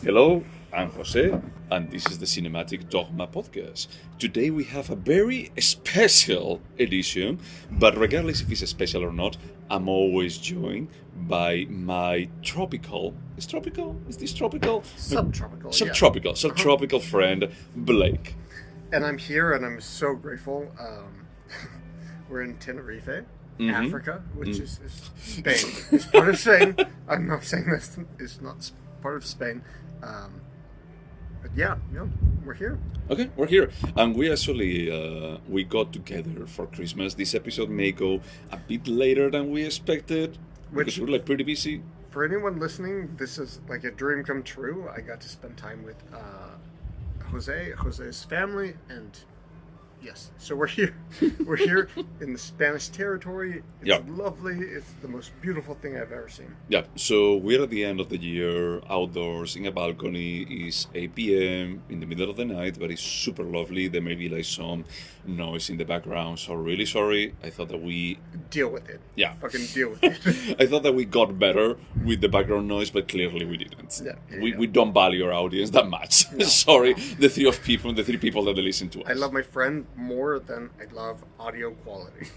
Hello, I'm Jose, and this is the Cinematic Dogma podcast. Today we have a very special edition, but regardless if it's special or not, I'm always joined by my tropical. Is tropical? Is this tropical? Subtropical. Subtropical friend, Blake. And I'm here, and I'm so grateful. We're in Tenerife, Africa, which is Spain. It's part of Spain. I'm not saying this is not part of Spain. But yeah, we're here. Okay, we're here, and we actually we got together for Christmas. This episode may go a bit later than we expected because we're pretty busy. For anyone listening, this is like a dream come true. I got to spend time with Jose's family, and yes, so we're here. We're here in the Spanish territory. It's lovely. It's the most beautiful thing I've ever seen. Yeah, so we're at the end of the year, outdoors, in a balcony. It's 8 p.m. in the middle of the night, but it's super lovely. There may be like some noise in the background, so really sorry. I thought that we... Deal with it. Yeah. Fucking deal with it. I thought that we got better with the background noise, but clearly we didn't. We don't value our audience that much. No. Sorry, the three people that listen to us. I love my friend more than I love audio quality.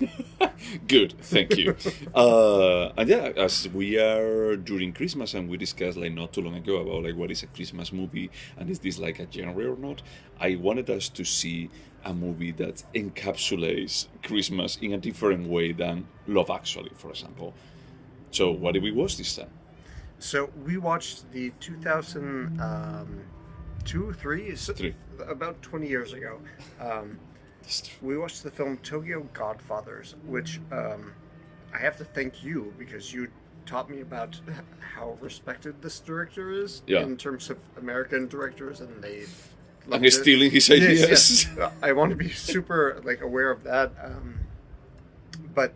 Good, thank you. And yeah, as we are during Christmas, and we discussed like not too long ago about like what is a Christmas movie and is this like a genre or not, I wanted us to see a movie that encapsulates Christmas in a different way than Love Actually, for example. So what did we watch this time? So we watched the 2003, about 20 years ago. We watched the film Tokyo Godfathers, which I have to thank you because you taught me about how respected this director is in terms of American directors, and they... And he's stealing his ideas. Yes. I want to be super aware of that. But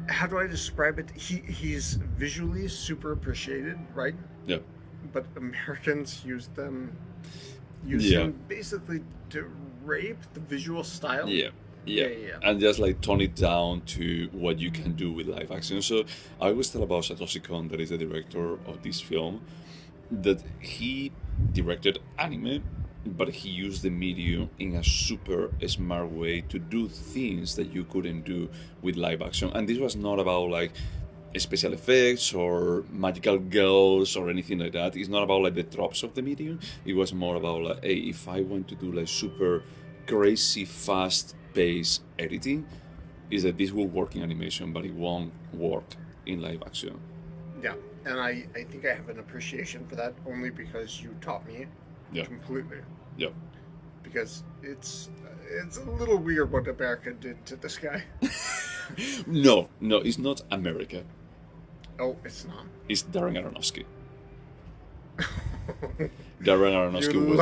how do I describe it? He's visually super appreciated, right? Yeah. But Americans use him basically to rape the visual style. Yeah. And just tone it down to what you can do with live action. So I always tell about Satoshi Kon, that is the director of this film, that he directed anime, but he used the medium in a super smart way to do things that you couldn't do with live action. And this was not about special effects or magical girls or anything like that. It's not about the tropes of the medium. It was more about hey, if I want to do super crazy fast paced editing, is that this will work in animation, but it won't work in live action. Yeah. And I think I have an appreciation for that only because you taught me completely. Yeah. Because it's a little weird what America did to this guy. No, it's not America. Oh, it's not. It's Darren Aronofsky. Darren Aronofsky was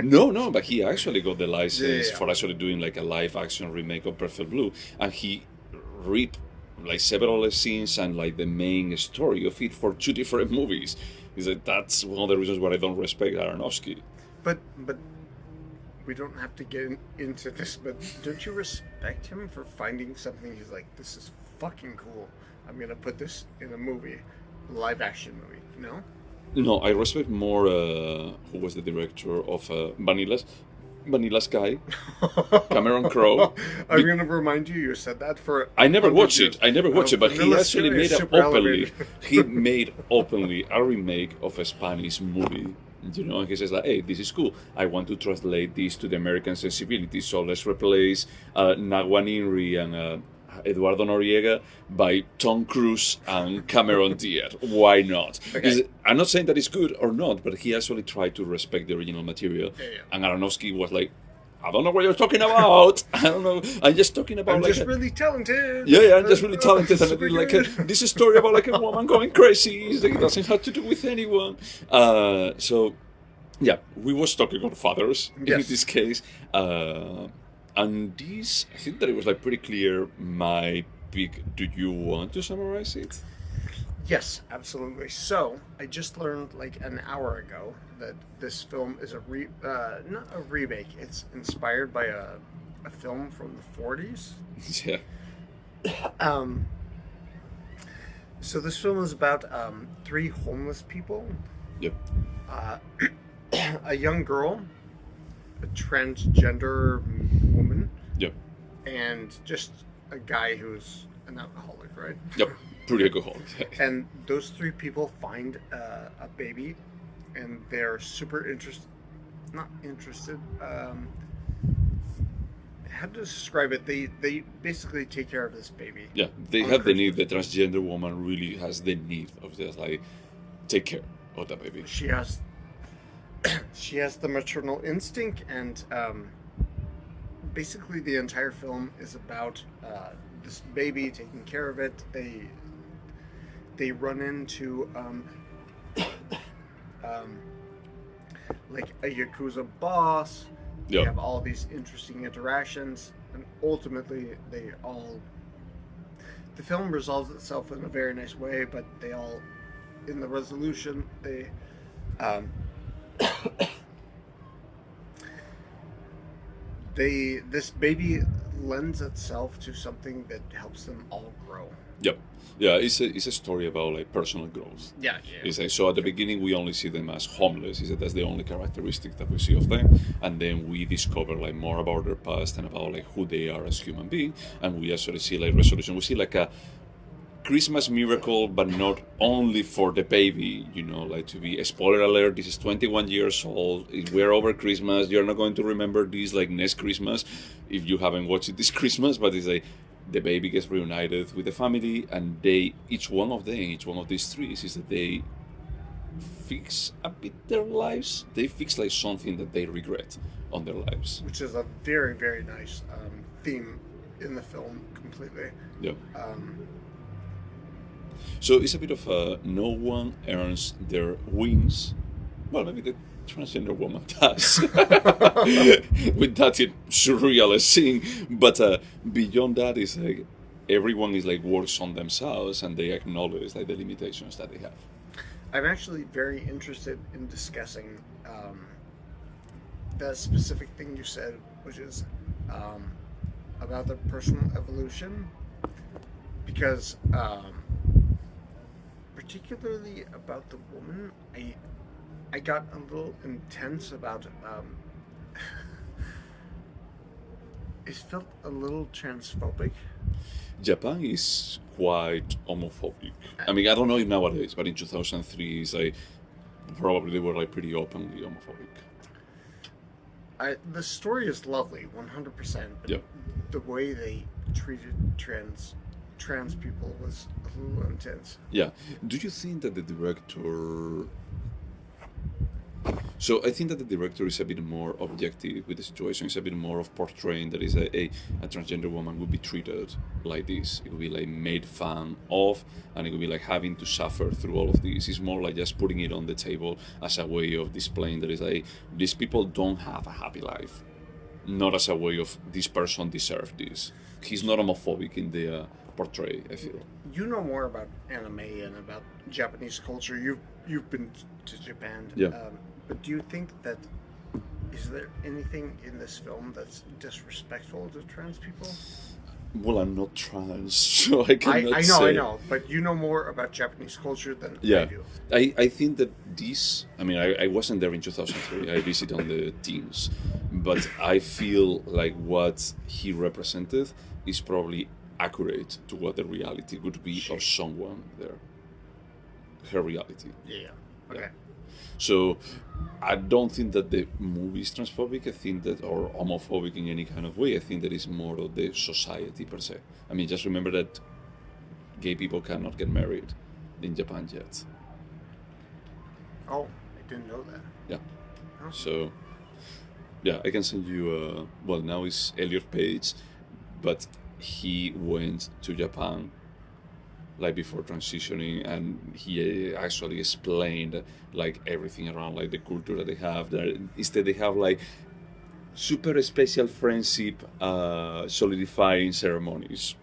No, but he actually got the license for actually doing a live action remake of Perfect Blue, and he ripped several scenes and the main story of it for two different movies. Is that that's one of the reasons why I don't respect Aronofsky. But we don't have to get into this. But don't you respect him for finding something? He's like, this is fucking cool. I'm gonna put this in a movie, live action movie. No. No, I respect more. Who was the director of Vanilla Sky, Cameron Crowe. I'm going to remind you, you said that for... I never watched it, but he actually made he made openly a remake of a Spanish movie. And he says hey, this is cool. I want to translate this to the American sensibility, so let's replace Nagua Ninri and Eduardo Noriega by Tom Cruise and Cameron Diaz. Why not? Okay. I'm not saying that it's good or not, but he actually tried to respect the original material. Yeah. And Aronofsky was like, I don't know what you're talking about. I don't know. I'm just talking about I'm just really talented. Yeah, I'm just really talented. And I did this is a story about a woman going crazy. It doesn't have to do with anyone. So, yeah, we was talking about fathers in this case. And this, I think that it was pretty clear my pick. Do you want to summarize it? Yes, absolutely. So, I just learned an hour ago that this film is not a remake. It's inspired by a film from the 40s. Yeah. So this film is about three homeless people, Yep. uh, a young girl, a transgender woman, Yep. and just a guy who's an alcoholic, right? Yep. Pretty alcoholic. And those three people find a baby, and they're super interested. Not interested. How to describe it? They basically take care of this baby. Yeah, they on have the need. Christmas. The transgender woman really has the need of just like take care of the baby. She has she has the maternal instinct, and basically the entire film is about this baby taking care of it. They run into um, like a yakuza boss. They Yeah. have all these interesting interactions, and ultimately they all. The film resolves itself in a very nice way, but they all, in the resolution, they. Um, this baby lends itself to something that helps them all grow. Yep. Yeah, it's a story about like personal growth. Yeah, It's like, so at the beginning we only see them as homeless. He said that's the only characteristic that we see of them, and then we discover like more about their past and about like who they are as human beings, and we actually see like resolution. We see like a Christmas miracle, but not only for the baby, like to be a spoiler alert. This is 21 years old. We're over Christmas. You're not going to remember this like next Christmas if you haven't watched it this Christmas. But it's like the baby gets reunited with the family, and each one of these three is that they fix a bit their lives. They fix like something that they regret on their lives. Which is a very, very nice theme in the film completely. Yeah. Um, So it's a bit of no one earns their wings. Well, maybe the transgender woman does. With that surrealist thing. But beyond that, is like everyone is like works on themselves and they acknowledge like the limitations that they have. I'm actually very interested in discussing that specific thing you said, which is about the personal evolution, because particularly about the woman, I got a little intense about it felt a little transphobic. Japan is quite homophobic. I mean, I don't know if nowadays, but in 2003, it's like probably they were like pretty openly homophobic. The story is lovely, 100%. But Yeah. the way they treated trans people was a little intense. Yeah. Do you think that the director... So I think that the director is a bit more objective with the situation. It's a bit more of portraying that is a transgender woman would be treated like this. It would be like made fun of, and it would be like having to suffer through all of this. It's more like just putting it on the table as a way of displaying that is like these people don't have a happy life, not as a way of this person deserves this. He's not homophobic in the portray, I feel. You know more about anime and about Japanese culture. You've been to Japan. Yeah. But do you think that is there anything in this film that's disrespectful to trans people? Well, I'm not trans, so I cannot say. I know, but you know more about Japanese culture than I Yeah, do. I think that this. I mean, I wasn't there in 2003. I visited on the teams, but I feel like what he represented is probably accurate to what the reality would be of someone there. Her reality. Yeah. Okay. Yeah. So I don't think that the movie is transphobic. I think that, or homophobic in any kind of way. I think that it's more of the society per se. I mean, just remember that gay people cannot get married in Japan yet. Oh, I didn't know that. Yeah. Oh. So, yeah, I can send you. Well, now it's Elliot Page, but he went to Japan like before transitioning, and he actually explained like everything around like the culture that they have there. Instead, they have like super special friendship solidifying ceremonies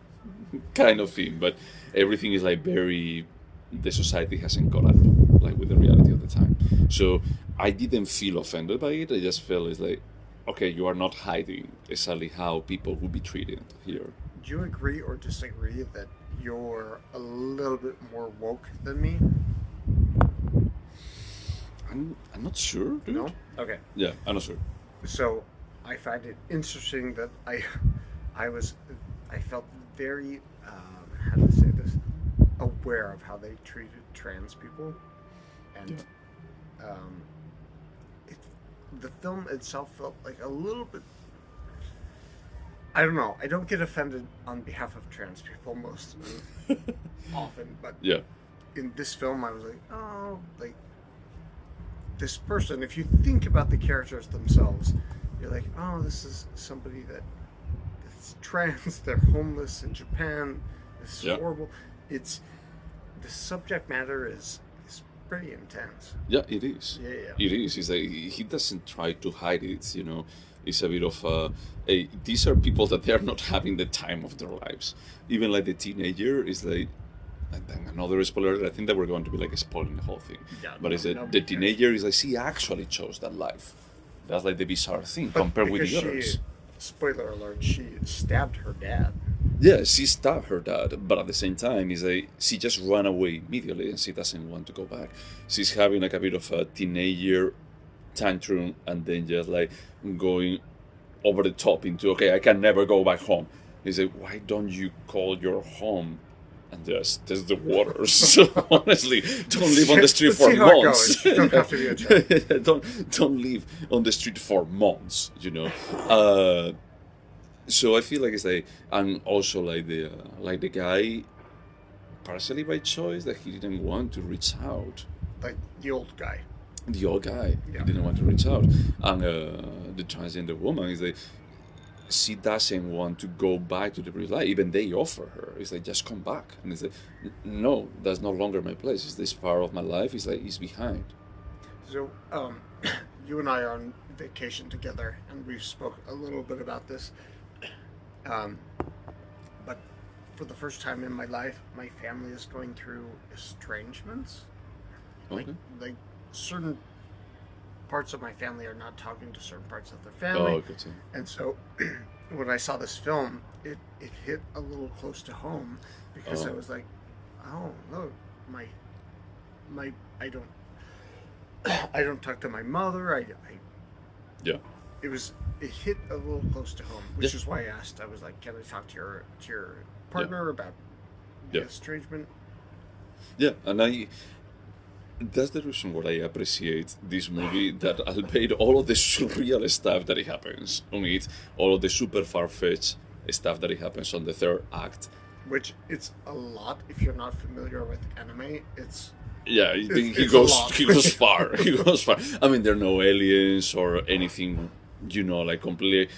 kind of thing, but everything is like very, the society hasn't caught up like with the reality of the time. So I didn't feel offended by it. I just felt it's like, okay, you are not hiding exactly how people would be treated here. Do you agree or disagree that you're a little bit more woke than me. I'm not sure, dude. No? Okay. Yeah, I'm not sure. So I find it interesting that I was, I felt very, how to say this, aware of how they treated trans people, and um, it, the film itself felt like a little bit. I don't know. I don't get offended on behalf of trans people most often, but Yeah. in this film, I was like, oh, like this person. If you think about the characters themselves, you're like, oh, this is somebody that's trans. They're homeless in Japan. This is Yeah. horrible. It's the subject matter is pretty intense. Yeah, it is. Yeah. It is. It's like he doesn't try to hide it. It's a bit of these are people that they are not having the time of their lives. Even like the teenager is like, and then another spoiler. I think that we're going to be like spoiling the whole thing. Yeah, But it's the teenager is like she actually chose that life. That's like the bizarre thing compared with the others. Spoiler alert, she stabbed her dad. Yeah, she stabbed her dad, but at the same time, is like she just ran away immediately, and she doesn't want to go back. She's having like a bit of a teenager tantrum, and then just like going over the top into, okay, I can never go back home. He's like, why don't you call your home and just test the waters? So honestly, don't live on the street for months. You don't have to be a child. don't live on the street for months. So I feel like it's like, and also like the guy, partially by choice, that he didn't want to reach out. Like the old guy. The old guy, Yeah. he didn't want to reach out, and the transgender woman is like, she doesn't want to go back to the real life. Even they offer her, it's like, just come back, and it's like, no, that's no longer my place. It's this part of my life. It's like, it's behind. So, you and I are on vacation together, and we spoke a little bit about this. But for the first time in my life, my family is going through estrangements. Okay. Like certain parts of my family are not talking to certain parts of their family. Oh, okay. And so when I saw this film, it hit a little close to home because I was like, oh, look, my I don't talk to my mother. Yeah. It hit a little close to home, which is why I asked. I was like, can I talk to your partner about the estrangement? Yeah, and that's the reason why I appreciate this movie, that albeit all of the surreal stuff that it happens on it, all of the super far-fetched stuff that it happens on the third act. Which it's a lot. If you're not familiar with anime, it's he goes far. He goes far. I mean, there are no aliens or anything, like completely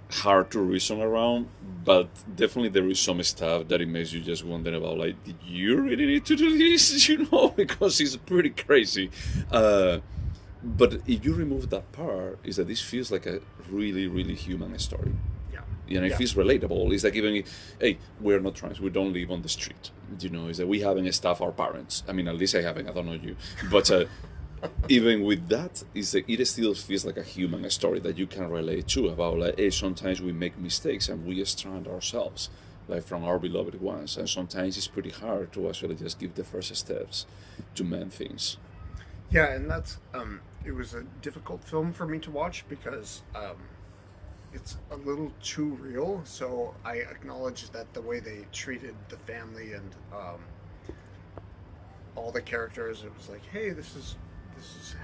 hard to reason around, but definitely there is some stuff that it makes you just wonder about, like, did you really need to do this? Because it's pretty crazy. But if you remove that part, is that this feels like a really, really human story. It feels relatable. It's like, even, hey, we're not trans, we don't live on the street. Is that we haven't staffed our parents. I mean, at least I haven't, I don't know you. But even with that, is that it still feels like a human story that you can relate to, about like, hey, sometimes we make mistakes and we strand ourselves, like, from our beloved ones. And sometimes it's pretty hard to actually just give the first steps to mend things. Yeah, and that's, it was a difficult film for me to watch because, it's a little too real, so I acknowledge that the way they treated the family and all the characters, it was like, hey, this is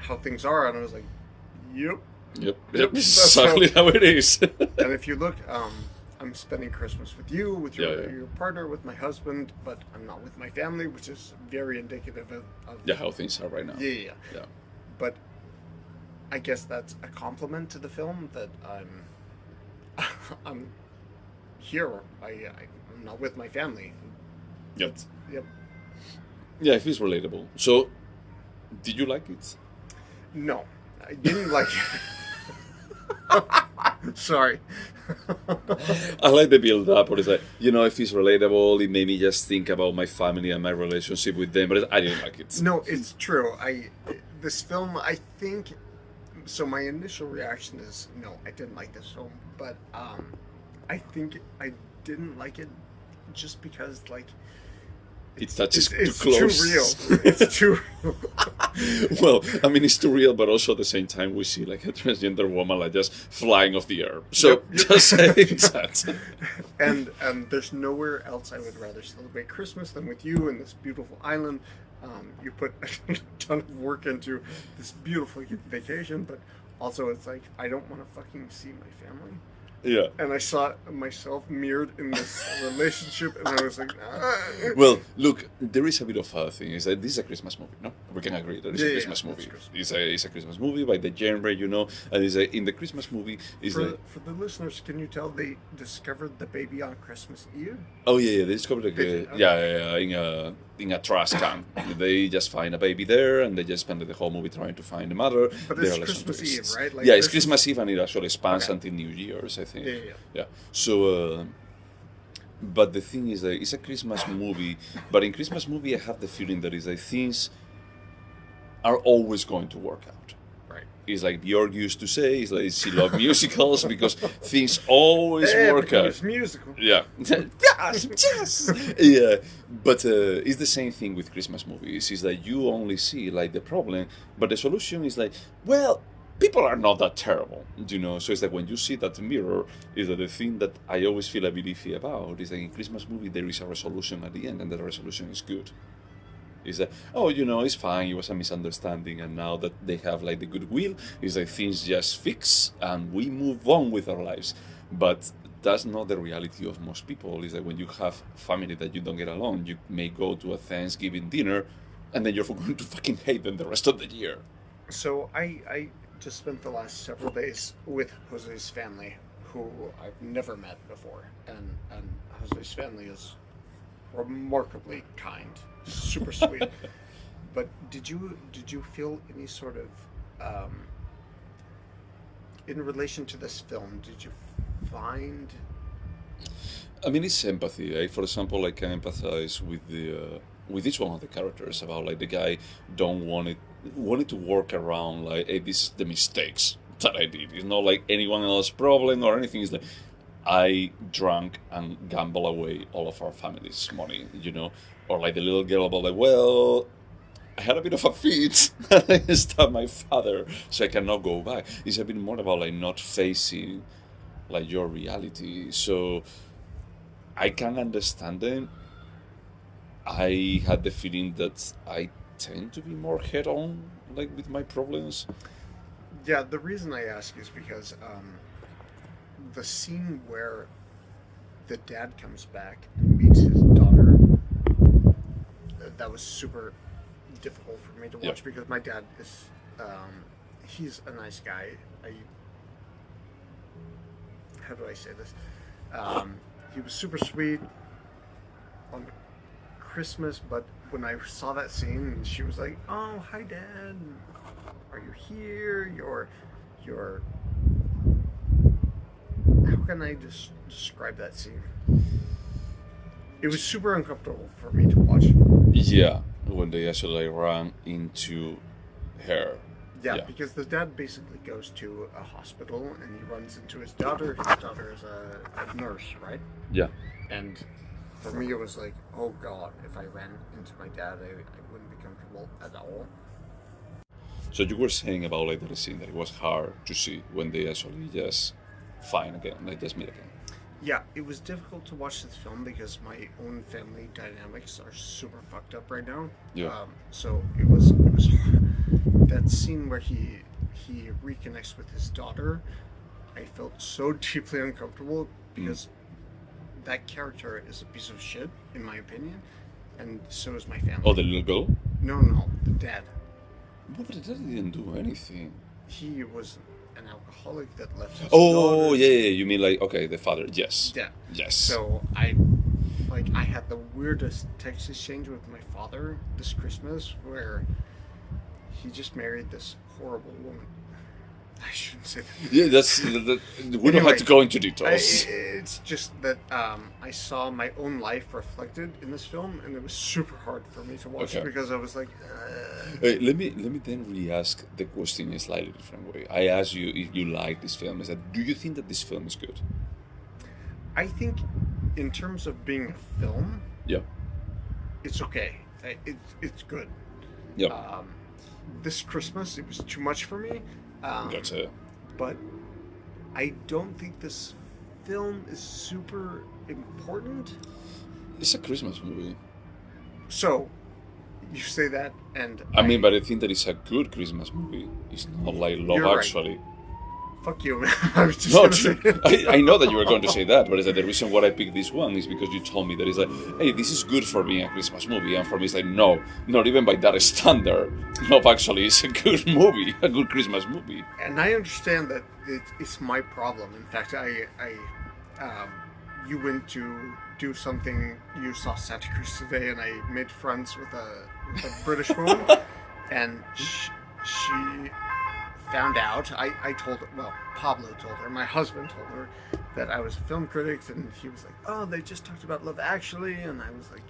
how things are, and I was like, yep, exactly how it is. And if you look, I'm spending Christmas with you, with your partner, with my husband, but I'm not with my family, which is very indicative of how things are right now. Yeah. But I guess that's a compliment to the film, that I'm here. I'm not with my family. Yep. Yep. Yeah, it feels relatable. So, did you like it? No, I didn't like it. Sorry. I like the build-up, but it's like, it feels relatable. It made me just think about my family and my relationship with them, but I didn't like it. No, it's true. This film, I think. So my initial reaction is, no, I didn't like this film, but I think I didn't like it just because like it touches too it's close. too real. It's too. Well, I mean, it's too real, but also at the same time, we see like a transgender woman like just flying off the air. So just saying that. And there's nowhere else I would rather celebrate Christmas than with you in this beautiful island. You put a ton of work into this beautiful vacation, but also it's like I don't want to fucking see my family. Yeah. And I saw myself mirrored in this relationship, and I was like, nah. Well, look, there is a bit of a thing. Is that this is a Christmas movie, no? We can agree that it's a Christmas movie. It's a Christmas movie by the genre, and in the Christmas movie. For the listeners, can you tell they discovered the baby on Christmas Eve? Oh yeah, they discovered in a trash can. They just find a baby there, and they just spend the whole movie trying to find the mother. But it's Christmas Eve, right? Like it's Christmas Eve, and it actually spans until New Year's, I think. Yeah. So, but the thing is that it's a Christmas movie. But in Christmas movie, I have the feeling that is that things are always going to work out. Right. It's like Björk used to say, it's like she loved musicals because things always work out. It's musical. Yeah. yes. Yeah. But it's the same thing with Christmas movies. Is that you only see like the problem, but the solution is like, well, people are not that terrible, So it's like when you see that mirror, is that the thing that I always feel a bit iffy about is that in Christmas movie there is a resolution at the end, and that resolution is good. Is that it's fine, it was a misunderstanding, and now that they have like the goodwill, is that things just fix and we move on with our lives. But that's not the reality of most people. Is that when you have family that you don't get along, you may go to a Thanksgiving dinner, and then you're going to fucking hate them the rest of the year. So I just spent the last several days with Jose's family, who I've never met before, and Jose's family is remarkably kind, super sweet. But did you feel any sort of in relation to this film? Did you find? I mean, it's empathy. For example, I can empathize with each one of the characters about like the guy wanted to work around like, hey, this is the mistakes that I did. It's not like anyone else's problem or anything. It's like I drank and gambled away all of our family's money, or like the little girl about like, well, I had a bit of a fit and I stabbed my father, so I cannot go back. It's a bit more about like not facing like your reality. So I can understand them. I had the feeling that I tend to be more head-on, like with my problems. Yeah, the reason I ask is because the scene where the dad comes back and meets his daughter, that was super difficult for me to watch because my dad is, he's a nice guy. How do I say this? He was super sweet on Christmas, but when I saw that scene, she was like, "Oh, hi, Dad. Are you here? You're." How can I just describe that scene? It was super uncomfortable for me to watch. Yeah, when they actually ran into her. Yeah, because the dad basically goes to a hospital and he runs into his daughter. His daughter is a nurse, right? Yeah. And for me, it was like, oh God, if I ran into my dad, I wouldn't be comfortable at all. So you were saying about like the scene that it was hard to see when they actually just find again, like just meet again. Yeah, it was difficult to watch this film because my own family dynamics are super fucked up right now. Yeah. So it was that scene where he reconnects with his daughter. I felt so deeply uncomfortable because that character is a piece of shit, in my opinion, and so is my family. Oh, the little girl? No, the dad. No, but the dad didn't do anything. He was an alcoholic that left his daughter. daughter. Yeah, you mean like, okay, the father, yes. Yeah. Yes. So I had the weirdest text exchange with my father this Christmas where he just married this horrible woman. I shouldn't say that. Yeah, we don't have to go into details. It's just that I saw my own life reflected in this film, and it was super hard for me to watch because I was like. Let me then really ask the question in a slightly different way. I asked you if you like this film. Is that do you think that this film is good? I think in terms of being a film, Yeah. it's okay. It's good. Yeah. This Christmas, it was too much for me. Gotcha. But I don't think this film is super important. It's a Christmas movie. So, you say that, and I mean, but I think that it's a good Christmas movie. It's not like Love You're right. Actually. Fuck you. I was just No, gonna true. say. I know that you were going to say that, but it's like the reason why I picked this one is because you told me that it's like, hey, this is good for being a Christmas movie, and for me it's like, no, not even by that standard. Love Actually is a good movie, a good Christmas movie. And I understand that it's my problem. In fact, you went to do something. You saw Santa Cruz today, and I made friends with a British woman, and she found out. I told her. Well, Pablo told her. My husband told her that I was a film critic, and he was like, "Oh, they just talked about Love Actually," and I was like,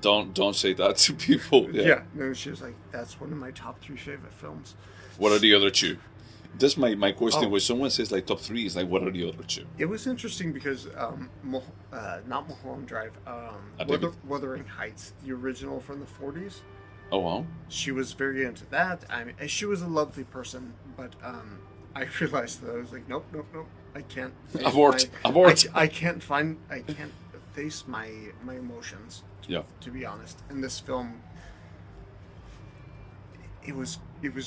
Don't say that to people. "Yeah." And she was like, "That's one of my top 3 favorite films." What are the other 2? That's my question. Oh. When someone says like top 3, is like, what are the other 2? It was interesting because not Mulholland Drive, Wuthering Heights, the original from the 40s. Oh wow. She was very into that. I mean, she was a lovely person, but I realized that I was like, nope, I can't. Abort. I can't face my emotions. Yeah. To be honest, in this film, it was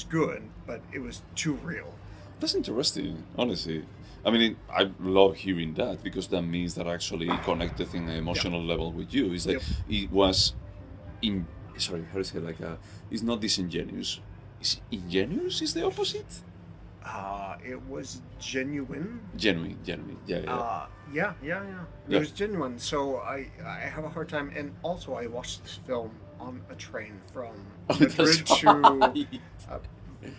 good, but it was too real. That's interesting, honestly. I mean, I love hearing that because that means that actually it connected in an emotional level with you. It's like it was sorry, how to say it's not disingenuous. Is ingenuous is the opposite? It was genuine. Genuine, yeah. It was genuine. So I have a hard time, and also I watched this film on a train from Madrid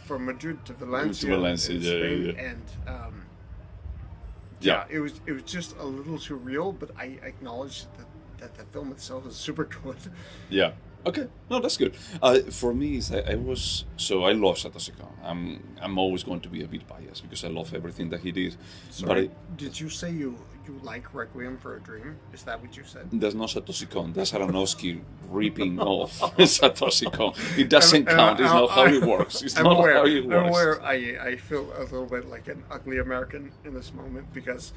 from Madrid to Valencia, in Spain, and it was just a little too real. But I acknowledge that the film itself is super good. Yeah. Okay, no, that's good. For me, I love Satoshi Kon. I'm always going to be a bit biased because I love everything that he did. Sorry, did you say you like Requiem for a Dream? Is that what you said? That's not Satoshi Kon. That's Aronofsky ripping off Satoshi Kon. It doesn't count. It's not how it works. It's not how it works. I'm aware. I feel a little bit like an ugly American in this moment because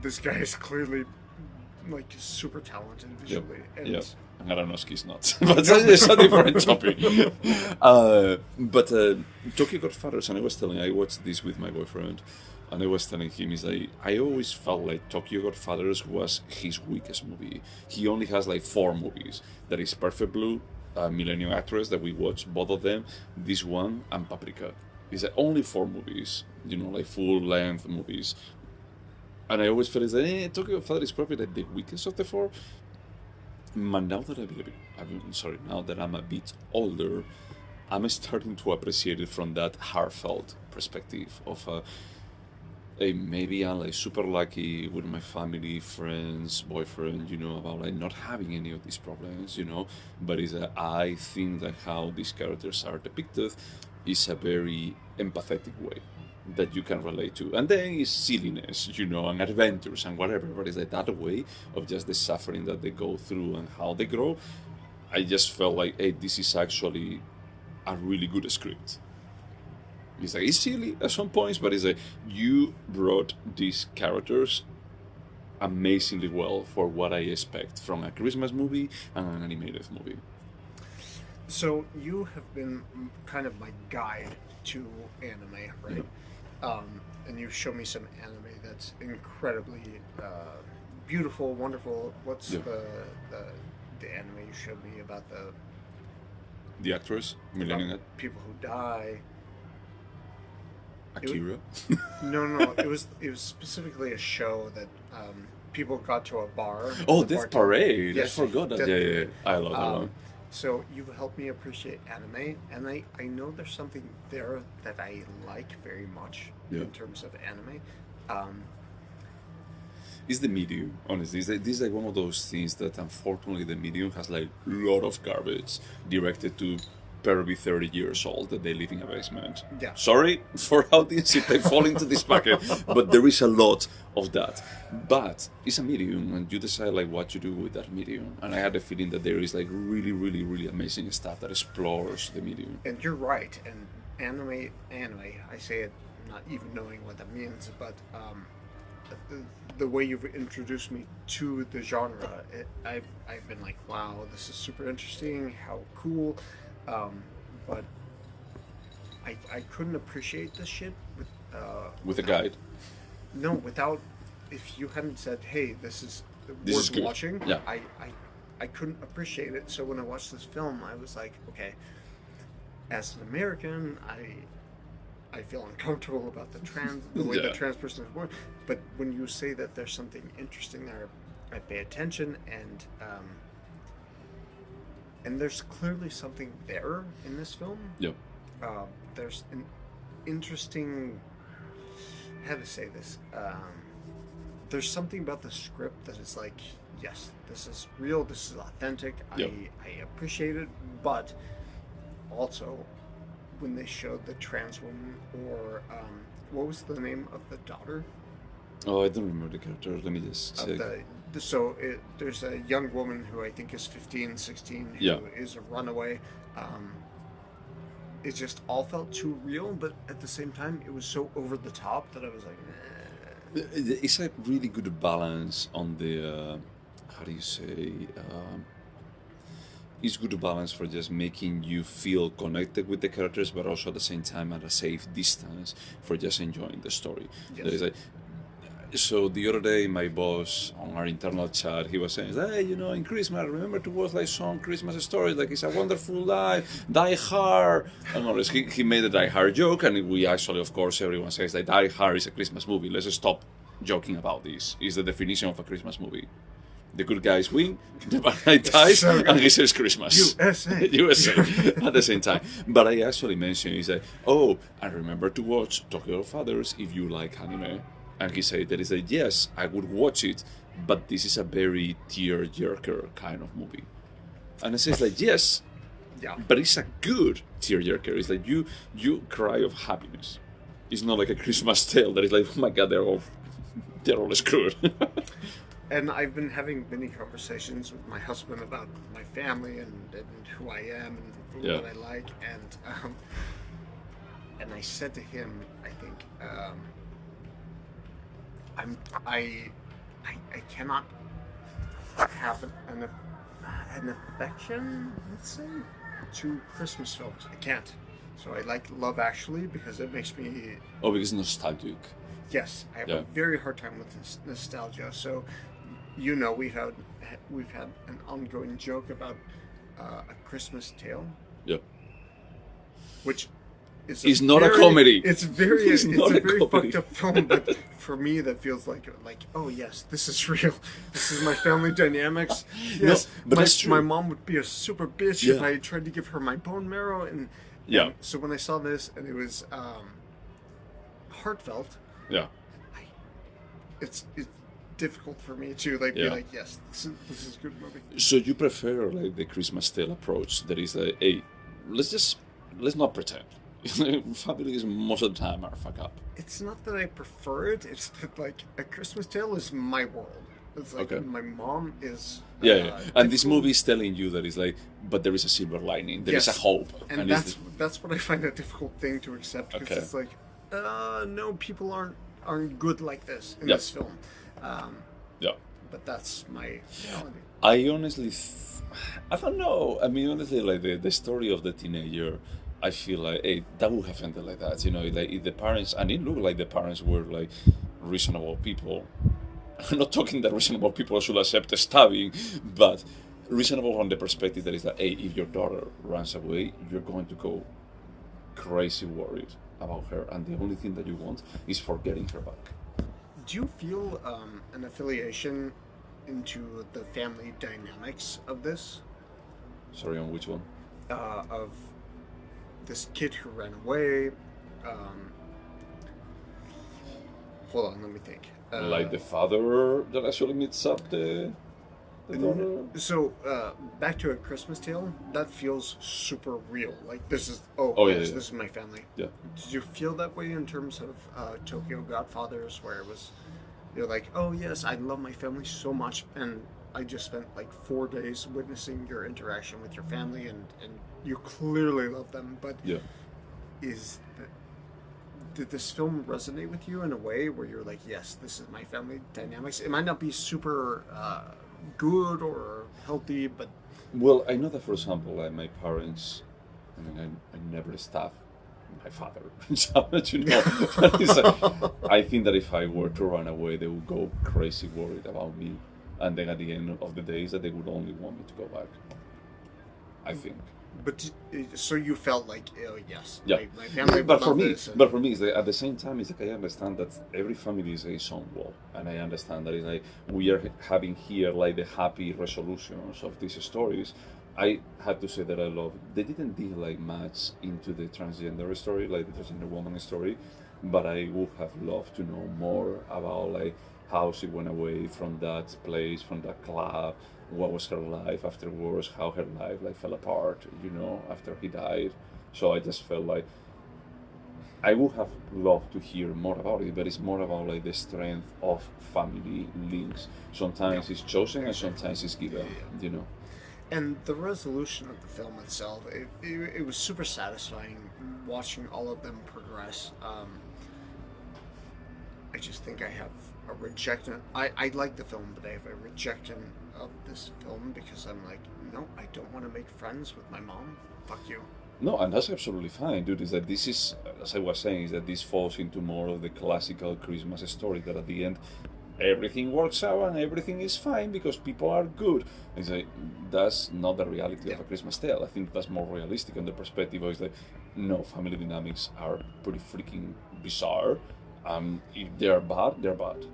this guy is clearly like super talented visually. Yep. Aronofsky's not, but it's a different topic. But Tokyo Godfathers, and I watched this with my boyfriend, and I was telling him, is like, I always felt like Tokyo Godfathers was his weakest movie. He only has like 4 movies. That is Perfect Blue, Millennium Actress, that we watched both of them, this one, and Paprika. It's like only 4 movies, like full-length movies. And I always felt like Tokyo Godfathers is probably like the weakest of the 4. But now that I'm a bit older, I'm starting to appreciate it from that heartfelt perspective of maybe I'm like super lucky with my family, friends, boyfriend, about like not having any of these problems, but I think that how these characters are depicted is a very empathetic way that you can relate to. And then it's silliness, and adventures and whatever, but it's like that way of just the suffering that they go through and how they grow. I just felt like, hey, this is actually a really good script. It's like, it's silly at some points, but it's like, you brought these characters amazingly well for what I expect from a Christmas movie and an animated movie. So you have been kind of my guide to anime, right? Yeah. And you show me some anime that's incredibly beautiful, wonderful. What's the anime you showed me about the actress, Millennium people who die? Akira? No. It was specifically a show that people got to a bar. Oh, Death Parade. Yes, I forgot that. Yeah. I love that one. So you've helped me appreciate anime, and I know there's something there that I like very much in terms of anime. It's the medium, honestly. This is like one of those things that unfortunately the medium has like a lot of garbage directed to better be 30 years old that they live in a basement. Yeah. Sorry for audience if they fall into this bucket, but there is a lot of that. But it's a medium, and you decide like what you do with that medium. And I had the feeling that there is like really, really, really amazing stuff that explores the medium. And you're right. And anime, I say it not even knowing what that means, but the way you've introduced me to the genre, I've been like, wow, this is super interesting, how cool, but I couldn't appreciate this shit With a guide. No, without, if you hadn't said, hey, this is worth good. watching, Yeah. I couldn't appreciate it. So when I watched this film, I was like, okay, as an American, I feel uncomfortable about the way the trans person is born. But when you say that there's something interesting there, I pay attention, and there's clearly something there in this film. Yep. There's an interesting, how to say this, there's something about the script that is like, yes, this is real, this is authentic, Yep. I appreciate it, but also when they showed the trans woman, or what was the name of the daughter? Oh, I don't remember the character. Let me just check. There's a young woman who I think is 15, 16, who is a runaway. It just all felt too real, but at the same time, it was so over the top that I was like, eh. It's a really good balance on the, how do you say, it's good balance for just making you feel connected with the characters, but also at the same time at a safe distance for just enjoying the story. Yes. There is so the other day, my boss on our internal chat, he was saying, hey, in Christmas, remember to watch like some Christmas stories, like It's a Wonderful Life, Die Hard. And all this. He made a Die Hard joke, and we actually, of course, everyone says that Die Hard is a Christmas movie. Let's stop joking about this. It's the definition of a Christmas movie. The good guys win, the bad guy dies, and he says Christmas. USA. USA at the same time. But I actually mentioned, he said, oh, and remember to watch Tokyo Godfathers if you like anime. And he said that he said, yes, I would watch it, but this is a very tear-jerker kind of movie. And I says like, yes, but it's a good tear-jerker. It's like you cry of happiness. It's not like a Christmas tale that is like, oh my God, they're all screwed. And I've been having many conversations with my husband about my family and who I am and what I like, and I said to him, I think, I cannot have an affection, let's say, to Christmas films. I can't. So I like Love Actually because it makes me. Oh, because it's nostalgic. Yes, I have a very hard time with this nostalgia. So, we've had an ongoing joke about A Christmas Tale. Yep. Which is it's not a comedy. It's a very fucked up film, but for me that feels like oh yes, this is real. This is my family dynamics. Yes, no, but that's true. My mom would be a super bitch if I tried to give her my bone marrow, and so when I saw this and it was heartfelt. Yeah. It's difficult for me to be like, yes, this is a good movie. So you prefer like the Christmas Tale approach that is like, hey, let's not pretend. Families most of the time are fuck up. It's not that I prefer it, it's that like A Christmas Tale is my world. It's like my mom is and this movie is telling you that it's like, but there is a silver lining, there is a hope. And that's what I find a difficult thing to accept, because it's like, no, people aren't good like this in this film. But that's my reality. I honestly, I don't know. I mean, honestly, like the story of the teenager, I feel like, hey, that would have ended like that. Like if the parents, and it looked like the parents were like reasonable people. I'm not talking that reasonable people should accept a stabbing, but reasonable from the perspective that is that, hey, if your daughter runs away, you're going to go crazy worried about her, and the only thing that you want is for getting her back. Do you feel an affiliation into the family dynamics of this? Sorry, on which one? Of this kid who ran away. Hold on, let me think. Like the father that actually meets up the So, back to A Christmas Tale, that feels super real. Like, this is, this is my family. Yeah. Did you feel that way in terms of Tokyo Godfathers, where it was, you're like, oh yes, I love my family so much, and I just spent like 4 days witnessing your interaction with your family, and you clearly love them, but yeah. Did this film resonate with you in a way where you're like, yes, this is my family dynamics? It might not be super good or healthy, but... Well, I know that, for example, like my parents, I mean, I never staff my father. So, you know, I think that if I were to run away, they would go crazy worried about me. And then at the end of the days, that they would only want me to go back. I think. But so you felt like, oh yes, yeah. my family. But for me, it's like, at the same time, it's like I understand that every family is its own wall, and I understand that it's like we are having here like the happy resolutions of these stories. I had to say that I love. They didn't deal like much into the transgender story, like the transgender woman story, but I would have loved to know more about like how she went away from that place, from that club. What was her life afterwards, how her life like fell apart, you know, after he died. So I just felt like I would have loved to hear more about it, but it's more about like the strength of family links. Sometimes it's chosen and sometimes it's given, you know. And the resolution of the film itself, it was super satisfying watching all of them progress. I just think I have a rejection. I like the film, but I have a rejection of this film because I'm like, no, I don't want to make friends with my mom. Fuck you. No, and that's absolutely fine, dude. Is that this is, as I was saying, is that this falls into more of the classical Christmas story that at the end everything works out and everything is fine because people are good. It's like that's not the reality of A Christmas Tale. I think that's more realistic on the perspective of like, no, family dynamics are pretty freaking bizarre. If they're bad, they're bad.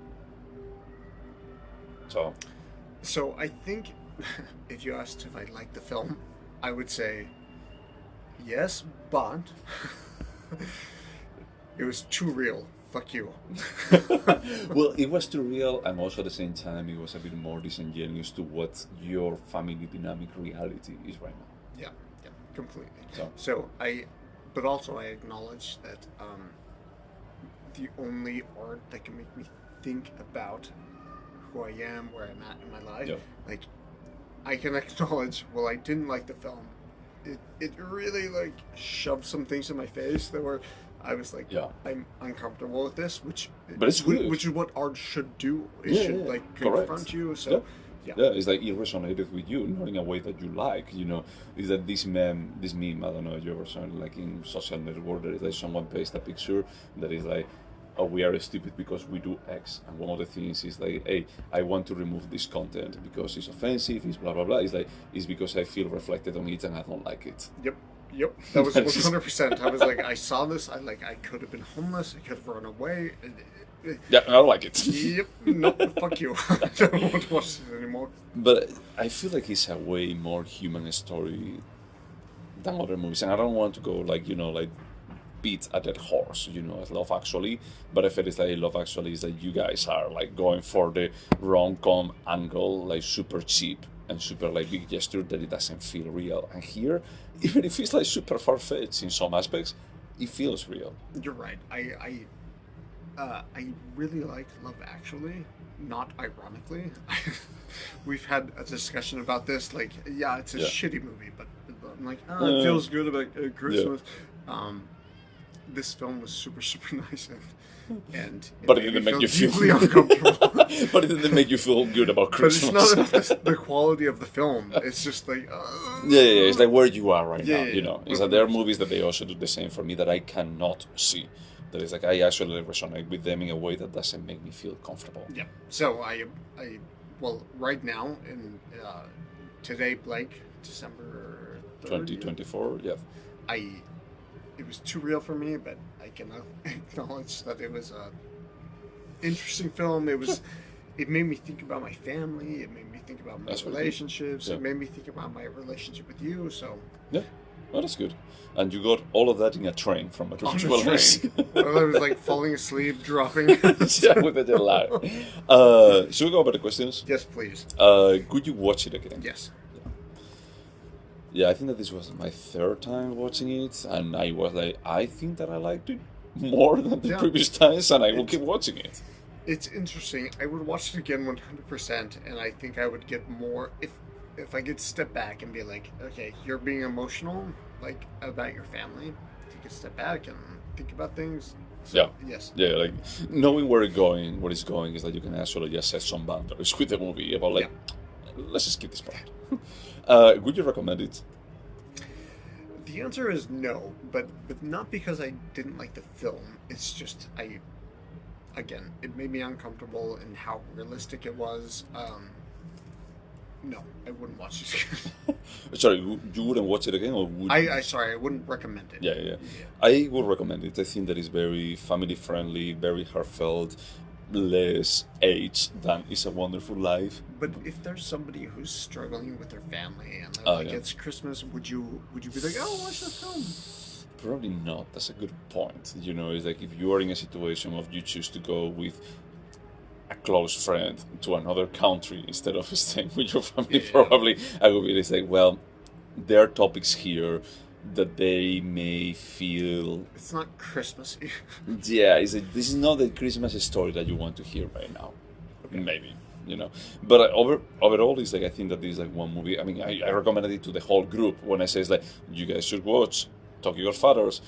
So I think if you asked if I liked the film, I would say yes, but it was too real. Fuck you. Well, it was too real, and also at the same time, it was a bit more disingenuous to what your family dynamic reality is right now. Yeah, completely. But also I acknowledge that the only art that can make me think about who I am, where I'm at in my life, like I can acknowledge, well, I didn't like the film. It really like shoved some things in my face that were, I was like, I'm uncomfortable with this, but it's good. Which is what art should do. It should like confront you. So yeah, it's like it resonated with you, not in a way that you like. You know, is that this meme? I don't know if you ever saw it, like in social network, there is like someone pastes a picture that is like, oh, we are stupid because we do X, and one of the things is like, hey, I want to remove this content because it's offensive, it's blah blah blah. It's like it's because I feel reflected on it and I don't like it. Yep, that was 100%. I was like, I saw this, I could have been homeless, I could have run away. Yeah, I don't like it. Yep, no, fuck you. I don't want to watch it anymore. But I feel like it's a way more human story than other movies, and I don't want to go like, you know, like beat a dead horse, you know, as Love Actually, but I feel it's like Love Actually is that you guys are like going for the rom-com angle, like super cheap and super like big gesture that it doesn't feel real. And here, even if it's like super far-fetched in some aspects, it feels real. You're right. I really liked Love Actually, not ironically. We've had a discussion about this, like, yeah, it's a shitty movie, but I'm like, it feels good about Christmas. This film was super, super nice, and but it didn't make you feel uncomfortable. But it didn't make you feel good about Christmas. But it's not the quality of the film. It's just like it's like where you are right now. Yeah. You know, it's that there are movies that they also do the same for me that I cannot see. That is like I actually resonate with them in a way that doesn't make me feel comfortable. Yeah. So well, right now in today, Blake, December 2024. Yeah. It was too real for me, but I can acknowledge that it was a interesting film. It made me think about my family. It made me think about my relationships. It made me think about my relationship with you. So Oh, that's good. And you got all of that in a train from Metro On the Travelers. train. Well, I was like falling asleep, dropping. Yeah, with the jet lag. Should we go over the questions? Yes, please. Could you watch it again? Yes. Yeah, I think that this was my third time watching it, and I was like, I think that I liked it more than the previous times, and I will keep watching it. It's interesting. I would watch it again 100%, and I think I would get more if I could step back and be like, okay, you're being emotional, like about your family. Take a step back and think about things. So, Yeah. Yes. Yeah, like knowing where it's going is that you can actually just set some boundaries with the movie about like, let's just skip this part. Would you recommend it? The answer is no, but not because I didn't like the film. It's just again, it made me uncomfortable in how realistic it was. No, I wouldn't watch it again. Sorry, you wouldn't watch it again, or would you? I wouldn't recommend it. Yeah. I would recommend it. I think that it's very family friendly, very heartfelt, less age than It's a Wonderful Life. But if there's somebody who's struggling with their family and they're like, it's Christmas, would you be like, oh, watch this film? Probably not. That's a good point. You know, it's like if you are in a situation of you choose to go with a close friend to another country instead of staying with your family, probably I would be like, well, there are topics here that they may feel. It's not Christmassy. Yeah, it's like, this is not the Christmas story that you want to hear right now. Okay. Maybe, you know. But overall, it's like I think that this is like one movie. I mean, I recommended it to the whole group when I say it's like, you guys should watch Tokyo Godfathers.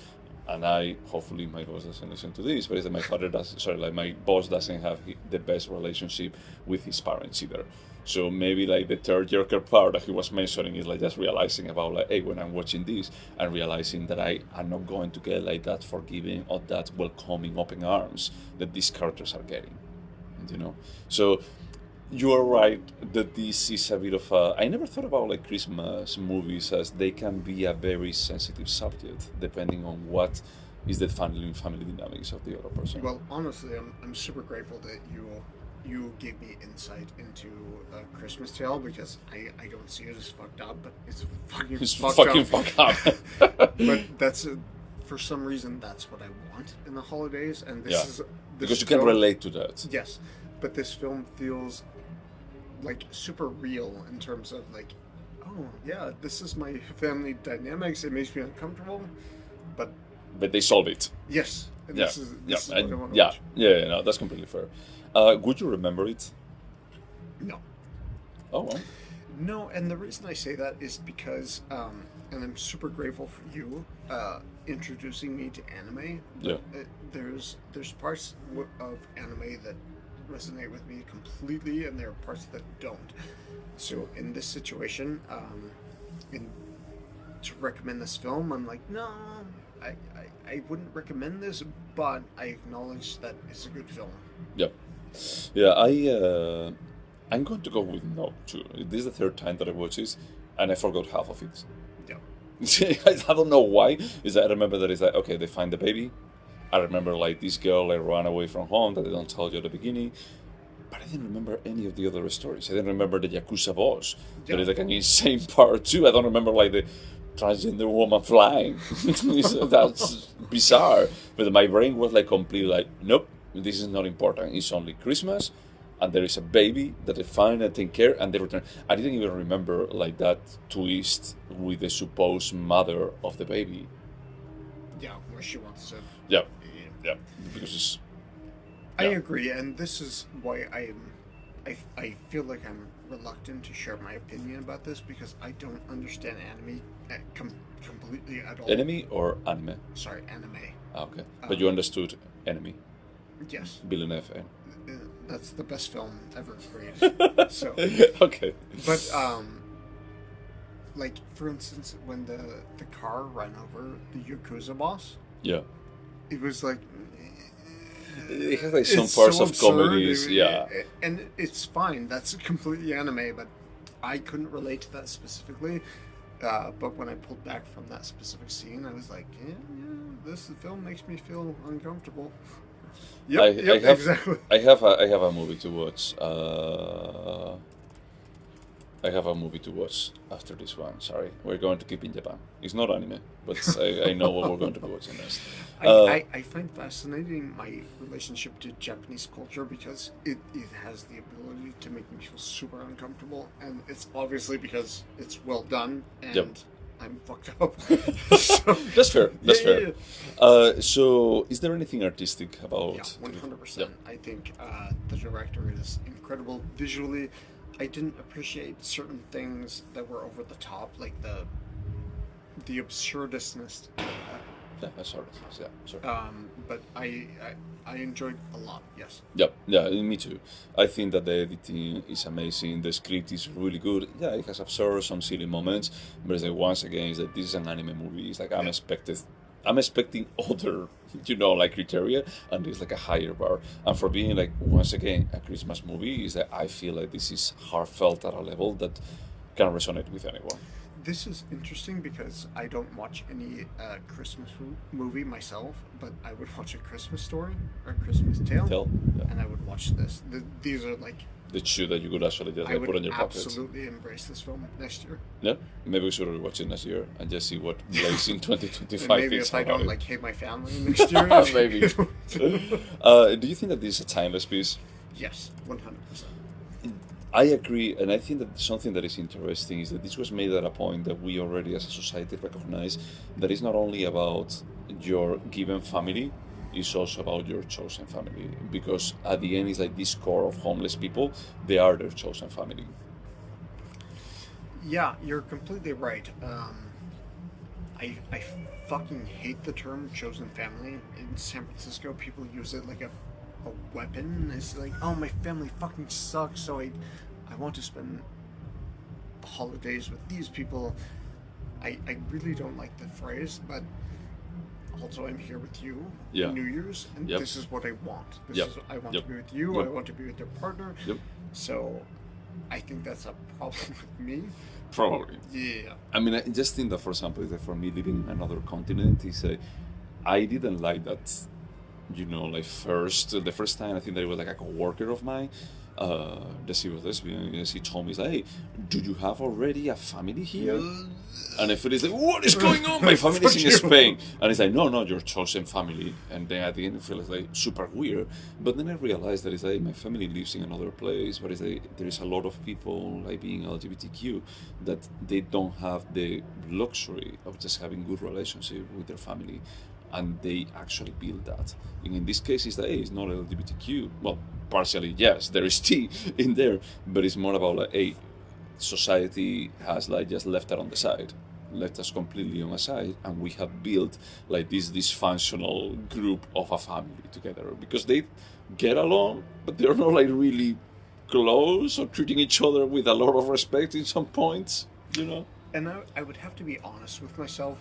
And hopefully my boss doesn't listen to this, but it's that my boss doesn't have the best relationship with his parents either. So maybe like the third year part that he was mentioning is like just realizing about like, hey, when I'm watching this and realizing that I am not going to get like that forgiving or that welcoming open arms that these characters are getting, you know. So you are right that this is a bit of a. I never thought about like Christmas movies as they can be a very sensitive subject depending on what is the family dynamics of the other person. Well, honestly, I'm super grateful that you gave me insight into A Christmas Tale because I don't see it as fucked up, but it's fucking fucked up. But that's for some reason that's what I want in the holidays, and this because you can relate to that. Yes, but this film feels like super real in terms of like, oh yeah, this is my family dynamics. It makes me uncomfortable, but they solve it. Yes. And this is what I want to watch. No, that's completely fair. Would you remember it? No. Oh well. No, and the reason I say that is because, and I'm super grateful for you introducing me to anime. Yeah. There's parts of anime that resonate with me completely, and there are parts that don't. So in this situation, to recommend this film, I'm like, no, I wouldn't recommend this, but I acknowledge that it's a good film. Yeah, I'm going to go with no too. This is the third time that I watch this, and I forgot half of it. Yeah. I don't know why. Is that I remember that it's like, okay, they find the baby. I remember like this girl like ran away from home that they don't tell you at the beginning. But I didn't remember any of the other stories. I didn't remember the Yakuza boss. Yeah. That is like an insane part too. I don't remember like the transgender woman flying. That's bizarre. But my brain was like completely like, nope, this is not important. It's only Christmas, and there is a baby that they find and take care, and they return. I didn't even remember like that twist with the supposed mother of the baby. Yeah, where she wants to. Yeah, because it's. I agree, and this is why I feel like I'm reluctant to share my opinion about this because I don't understand anime completely at all. Enemy or anime? Sorry, anime. Okay, but you understood Enemy. Yes. Villeneuve. That's the best film ever created. So. Okay. But like for instance, when the car ran over the Yakuza boss. Yeah. It was like. It has like some parts so of comedies, and it's fine. That's completely anime, but I couldn't relate to that specifically. But when I pulled back from that specific scene, I was like, this film makes me feel uncomfortable. Exactly. I have a movie to watch. I have a movie to watch after this one. Sorry, we're going to keep in Japan. It's not anime, but I know what we're going to be watching next. I find fascinating my relationship to Japanese culture because it has the ability to make me feel super uncomfortable, and it's obviously because it's well done and Yep. I'm fucked up. So, That's fair. That's yeah, fair. So, is there anything artistic about? yeah, 100%. Yep. I think the director is incredible visually. I didn't appreciate certain things that were over the top, like the absurdistness. Yeah, that's all right. Yeah, sorry. But I enjoyed a lot. Yes. Yep, yeah, me too. I think that the editing is amazing. The script is really good. Yeah, it has absorbed some silly moments, but it's like once again, it's like this is an anime movie. It's like I'm expecting other, like criteria, and it's like a higher bar. And for being like once again a Christmas movie, is that I feel like this is heartfelt at a level that can resonate with anyone. This is interesting because I don't watch any Christmas movie myself, but I would watch A Christmas Story or A Christmas Tale, Yeah. and I would watch this. These are like The shoe that you could actually just I like, would put on your pocket. absolutely embrace this film next year. Yeah, maybe we should rewatch it next year and just see what Blaze in And 2025 maybe thinks if I about don't it. like hate my family next year, Maybe. Do you think that this is a timeless piece? Yes, 100%. I agree, and I think that something that is interesting is that this was made at a point that we already as a society recognize that it's not only about your given family, it's also about your chosen family. Because at the end, it's like this core of homeless people, they are their chosen family. Yeah, you're completely right. I fucking hate the term chosen family. In San Francisco, people use it like a weapon. It's like, oh, my family fucking sucks, so I want to spend the holidays with these people. I really don't like the phrase, but also I'm here with you Yeah. New Year's, and Yep. this is what I want. Yep. I want Yep. to be with you. Yep. I want to be with your partner. Yep. So, I think that's a problem with me. Probably. Yeah. I mean, I just think that, for example, is that for me, living in another continent is I didn't like that, like the first time I think that it was like a coworker of mine, that she was lesbian, and she told me, hey, do you have already a family here? And I feel it's like, what is going on? My family is in Spain. And it's like, no, your chosen family. And then at the end, it feels like super weird. But then I realized that it's like, my family lives in another place, but it's like, there is a lot of people, like being LGBTQ, that they don't have the luxury of just having good relationship with their family. And they actually build that. And in this case, it's that, hey, it's not LGBTQ. Well, partially, yes, there is T in there, but it's more about like, hey, society has like just left that on the side, left us completely on the side, and we have built like this dysfunctional group of a family together because they get along, but they're not like really close or treating each other with a lot of respect in some points, And I would have to be honest with myself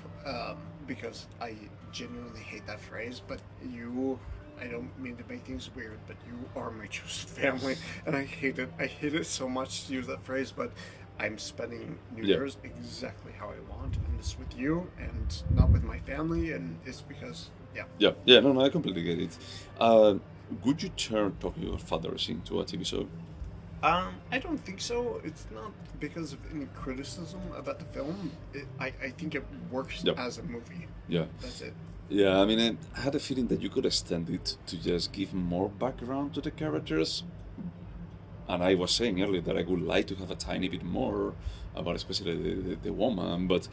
because I genuinely hate that phrase, but I don't mean to make things weird, but you are my chosen family, and I hate it. I hate it so much to use that phrase, but I'm spending New Year's exactly how I want, and it's with you, and not with my family, and it's because, No, I completely get it. Would you turn Tokyo Godfathers into a TV show? I don't think so. It's not because of any criticism about the film. I think it works as a movie. Yeah. That's it. Yeah, I mean, I had a feeling that you could extend it to just give more background to the characters. And I was saying earlier that I would like to have a tiny bit more about especially the woman, but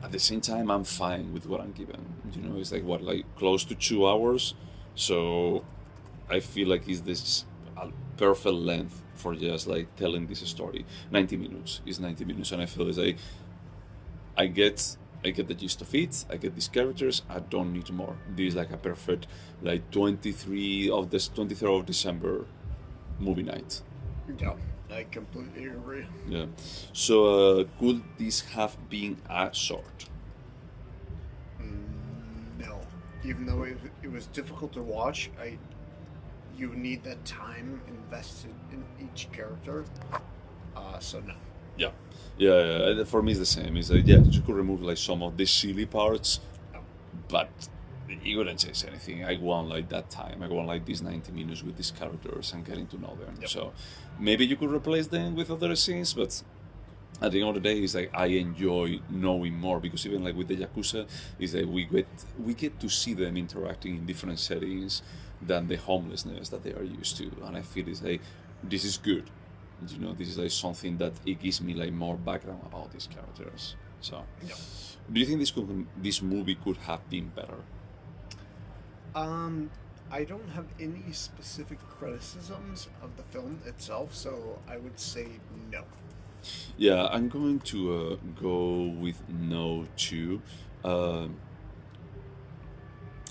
at the same time, I'm fine with what I'm given. It's like close to 2 hours. So I feel like it's this perfect length for just like telling this story. 90 minutes is 90 minutes, and I feel it's like I get the gist of it. I get these characters. I don't need more. This is like a perfect, like 23rd of December movie night. Yeah, I completely agree. Yeah. So could this have been a short? No, even though it was difficult to watch, you need that time invested in each character. So no. Yeah. For me, it's the same. It's like, yeah, you could remove like some of the silly parts, but it wouldn't change anything. I want like that time. I want like these 90 minutes with these characters and getting to know them. Yep. So maybe you could replace them with other scenes, but at the end of the day, it's like I enjoy knowing more, because even like with the Yakuza, is that we get to see them interacting in different settings than the homelessness that they are used to, and I feel it's like this is good. You know, this is like something that it gives me like more background about these characters. So, Yep. do you think this movie could have been better? I don't have any specific criticisms of the film itself, so I would say no. Yeah, I'm going to go with no too.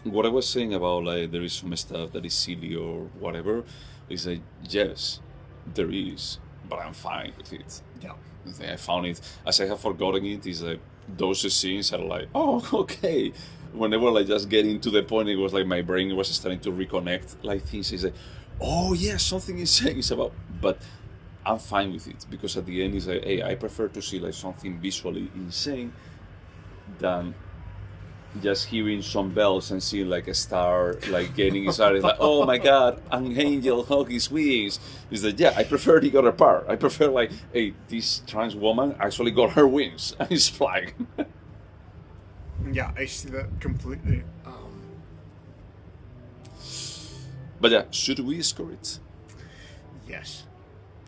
What I was saying about like there is some stuff that is silly or whatever is like yes, there is, but I'm fine with it. Yeah. I think I found it as I have forgotten it. Is like those scenes are like oh okay. When they were like just getting to the point, it was like my brain was starting to reconnect like things. Is like oh yeah, something is saying it's about, but I'm fine with it because at the end it's like hey, I prefer to see like something visually insane than just hearing some bells and seeing like a star like getting started like oh my god, an angel hug his wings. Is that yeah, I prefer the other part. I prefer like hey, this trans woman actually got her wings and is flying. Yeah, I see that completely. But yeah, should we score it? Yes.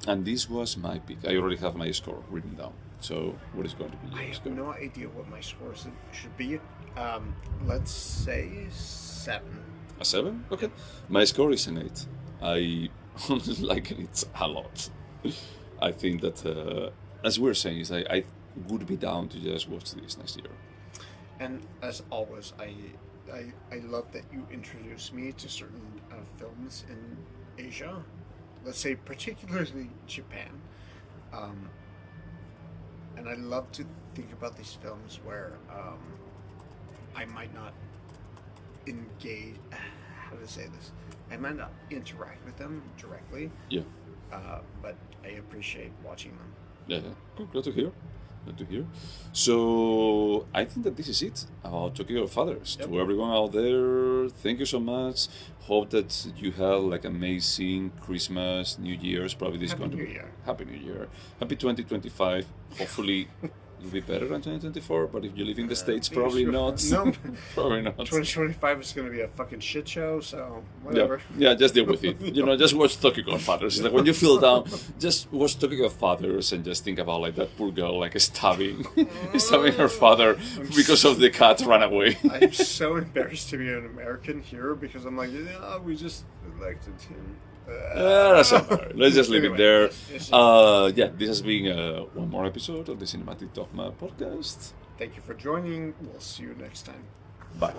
And this was my pick. I already have my score written down. So what is going to be I your have score? no idea what my score should be. Let's say 7. A 7? Okay. My score is an 8. I honestly like it a lot. I think that, as we were saying, is I would be down to just watch this next year. And as always, I love that you introduce me to certain films in Asia. Let's say particularly Japan. And I love to think about these films where I might not engage. How to say this? I might not interact with them directly. Yeah. But I appreciate watching them. Yeah. Cool. Glad to hear. Glad to hear. So I think that this is it about Tokyo Godfathers. Yep. To everyone out there, thank you so much. Hope that you had like amazing Christmas, New Year's. Probably this is Happy going to New be Year. Happy New Year. Happy 2025. Hopefully it'll be better than 2024. But if you live in the States, probably not. No. Probably not. 2025 is going to be a fucking shit show, so whatever. Yeah, just deal with it. You know, just watch Tokyo Godfathers. It's like when you feel down, just watch Tokyo Godfathers and just think about like that poor girl like stabbing her father because of the cat ran away. I'm so embarrassed to be an American here because I'm like, yeah, we just elected him. That's not fair. Let's just leave it Anyway, there. yes. Yeah, this has been one more episode of the Cinematic Dogma podcast. Thank you for joining. We'll see you next time. Bye.